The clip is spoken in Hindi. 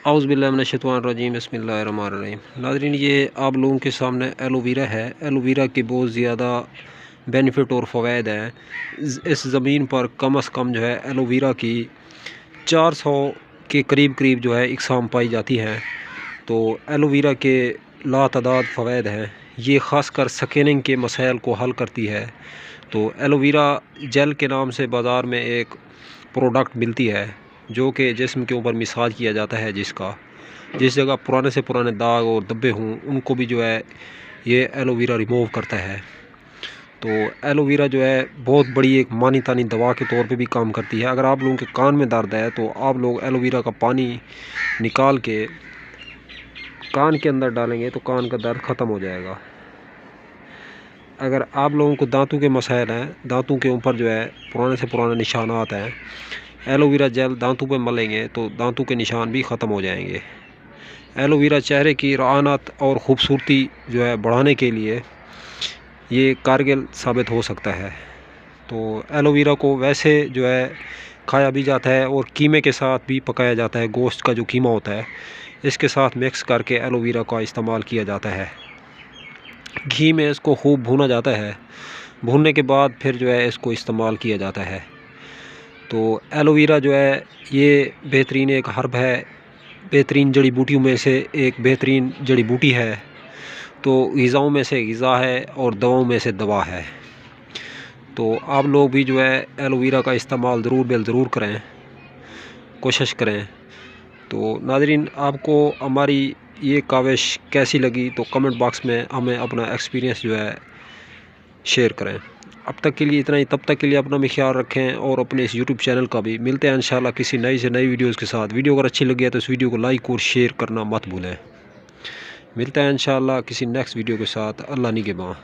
औज़ुबिल्लाहिमिनश्शैतानिर्रजीम बिस्मिल्लाहिर्रहमानिर्रहीम। नाज़रीन, ये आप लोगों के सामने एलोवेरा है। एलोवेरा के बहुत ज़्यादा बेनिफिट और फ़वाइद हैं। इस ज़मीन पर कम से कम जो है एलोवेरा की 400 के करीब जो है इकसाम पाई जाती हैं। तो एलोवेरा के लातादाद फ़वाइद हैं। ये ख़ासकर स्किनिंग के मसाइल को हल करती है। तो एलोवेरा जेल के नाम से बाज़ार में एक प्रोडक्ट मिलती है जो कि जिस्म के ऊपर मसाज किया जाता है, जिस जगह पुराने से पुराने दाग और धब्बे हों उनको भी जो है ये एलोवेरा रिमूव करता है। तो एलोवेरा जो है बहुत बड़ी एक मानी तानी दवा के तौर पे भी काम करती है। अगर आप लोगों के कान में दर्द है तो आप लोग एलोवेरा का पानी निकाल के कान के अंदर डालेंगे तो कान का दर्द ख़त्म हो जाएगा। अगर आप लोगों को दांतों के मसाइल हैं, दांतों के ऊपर जो है पुराने से पुराने निशानात हैं, एलोवेरा जेल दांतों पे मलेंगे तो दांतों के निशान भी ख़त्म हो जाएंगे। एलोवेरा चेहरे की रौनक और ख़ूबसूरती जो है बढ़ाने के लिए ये कारगर साबित हो सकता है। तो एलोवेरा को वैसे जो है खाया भी जाता है और कीमे के साथ भी पकाया जाता है। गोश्त का जो कीमा होता है इसके साथ मिक्स करके एलोवेरा का इस्तेमाल किया जाता है। घी में इसको खूब भूना जाता है। भूनने के बाद फिर जो है इसको इस्तेमाल किया जाता है। तो एलोवेरा जो है ये बेहतरीन एक हर्ब है, बेहतरीन जड़ी बूटियों में से एक बेहतरीन जड़ी बूटी है। तो ग़िज़ाओं में से ग़िज़ा है और दवाओं में से दवा है। तो आप लोग भी जो है एलोवेरा का इस्तेमाल ज़रूर करें, कोशिश करें। तो नाज़रीन, आपको हमारी ये काविश कैसी लगी तो कमेंट बॉक्स में हमें अपना एक्सपीरियंस जो है शेयर करें। अब तक के लिए इतना ही। तब तक के लिए अपना भी ख्याल रखें और अपने इस यूट्यूब चैनल का भी। मिलते हैं इंशाल्लाह किसी नई से नई वीडियोज़ के साथ। वीडियो अगर अच्छी लगी है तो इस वीडियो को लाइक और शेयर करना मत भूलें। मिलते हैं इंशाल्लाह किसी नेक्स्ट वीडियो के साथ। अल्लाह निगहबान।